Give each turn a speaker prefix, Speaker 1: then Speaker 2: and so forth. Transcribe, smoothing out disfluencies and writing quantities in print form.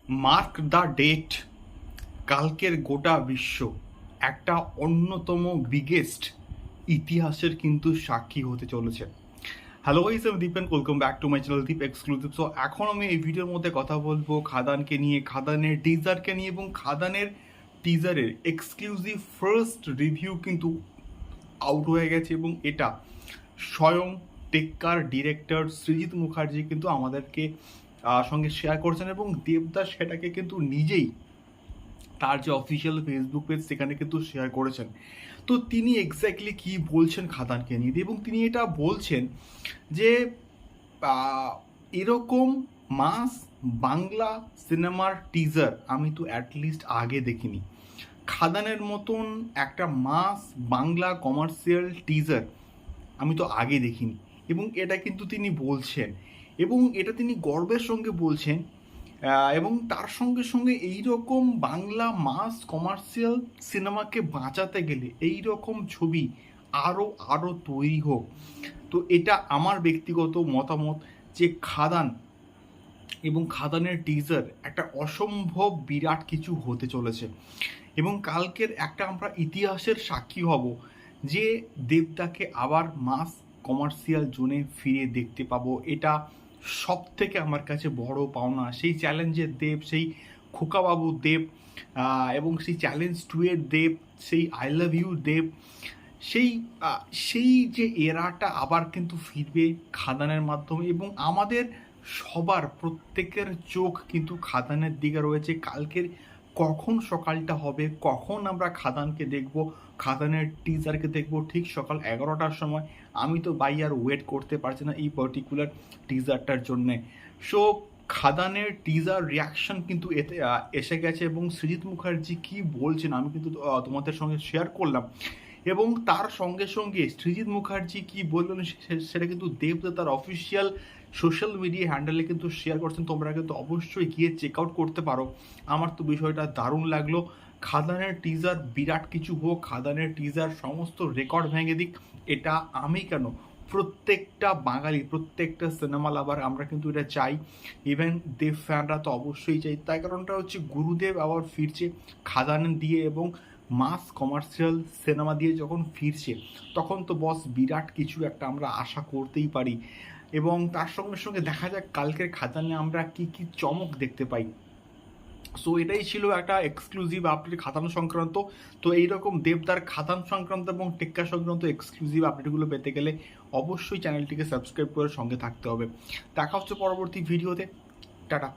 Speaker 1: Mark the date, কালকের গোটা বিশ্ব একটা অন্যতম বিগেস্ট ইতিহাসের কিন্তু সাক্ষী হতে চলেছে। হ্যালো গাইস, আমি Deep and welcome back to my channel Deep exclusive. So এখন আমি এই ভিডিওর মধ্যে কথা বলবো খাদানকে নিয়ে, খাদানের টিজারকে নিয়ে, এবং খাদানের টিজারের এক্সক্লুসিভ ফার্স্ট রিভিউ কিন্তু আউট হয়ে গেছে, এবং এটা স্বয়ং টেক্কার ডিরেক্টর সৃজিত মুখার্জি কিন্তু আমাদেরকে সঙ্গে শেয়ার করছেন, এবং দেবদাস সেটাকে কিন্তু নিজেই তার যে অফিসিয়াল ফেসবুক পেজ সেখানে কিন্তু শেয়ার করেছেন। তো তিনি এক্স্যাক্টলি কি বলছেন খাদানকে নিয়ে, এবং তিনি এটা বলছেন যে এরকম মাস বাংলা সিনেমার টিজার আমি তো অ্যাটলিস্ট আগে দেখিনি। খাদানের মতন একটা মাস বাংলা কমার্শিয়াল টিজার আমি তো আগে দেখিনি, এবং এটা কিন্তু তিনি বলছেন, এবং এটা তিনি গর্বের সঙ্গে বলছেন। এবং তার সঙ্গে সঙ্গে এই রকম বাংলা মাস কমার্শিয়াল সিনেমাকে বাঁচাতে গেলে এই রকম ছবি আরও আরও তৈরি হোক। তো এটা আমার ব্যক্তিগত মতামত যে খাদান এবং খাদানের টিজার একটা অসম্ভব বিরাট কিছু হতে চলেছে, এবং কালকের একটা আমরা ইতিহাসের সাক্ষী হব যে দেবদাকে আবার মাস কমার্শিয়াল জোনে ফিরে দেখতে পাবো। এটা সব থেকে আমার কাছে বড় পাওনা। সেই চ্যালেঞ্জের দেব, সেই খোকাবাবু দেব, এবং সেই চ্যালেঞ্জ 2 এর দেব, সেই আই লাভ ইউ দেব, সেই সেই যে এরাটা আবার কিন্তু ফিরবে খাদানের মাধ্যমে, এবং আমাদের সবার প্রত্যেকের চোখ কিন্তু খাদানের দিকে রয়েছে। কালকের কখন সকালটা হবে, কখন আমরা খাদানকে দেখব, খাদানের টিজারকে দেখব ঠিক সকাল 11টার সময়। আমি তো ভাই আর ওয়েট করতে পারছি না এই পার্টিকুলার টিজারটার জন্যে। সো খাদানের টিজার রিয়াকশন কিন্তু এতে এসে গেছে, এবং সৃজিত মুখার্জি কি বলছেন আমি কিন্তু তোমাদের সঙ্গে শেয়ার করলাম, এবং তার সঙ্গে সঙ্গে সৃজিত মুখার্জি কি বললেন সেটা কিন্তু দেবদা তার অফিসিয়াল সোশ্যাল মিডিয়া হ্যান্ডেলে কিন্তু শেয়ার করছেন। তোমরা কিন্তু অবশ্যই গিয়ে চেক আউট করতে পারো। আমার তো বিষয়টা দারুণ লাগলো। খাদানের টিজার বিরাট কিছু হোক, খাদানের টিজার সমস্ত রেকর্ড ভেঙে দিক। এটা আমি কেন, প্রত্যেকটা বাঙালি, প্রত্যেকটা সিনেমা লাভার আমরা কিন্তু এটা চাই। ইভেন দেব ফ্যানরা তো অবশ্যই চাই। তাই কারণটা হচ্ছে গুরুদেব আবার ফিরছে খাদান দিয়ে, এবং মাস কমার্শিয়াল সিনেমা দিয়ে যখন ফিরছে তখন তো বস বিরাট কিছু একটা আমরা আশা করতেই পারি। এবং তার সঙ্গে সঙ্গে দেখা যাক কালকের খাদানে আমরা কি কি চমক দেখতে পাই। সো এটাই ছিল একটা এক্সক্লুসিভ আপডেট খাদান সংক্রান্ত। তো এইরকম দেবদার খাদান সংক্রান্ত এবং টেক্কা সংক্রান্ত এক্সক্লুসিভ আপডেটগুলো পেতে গেলে অবশ্যই চ্যানেলটিকে সাবস্ক্রাইব করে সঙ্গে থাকতে হবে। দেখা হচ্ছে পরবর্তী ভিডিওতে। টাটা।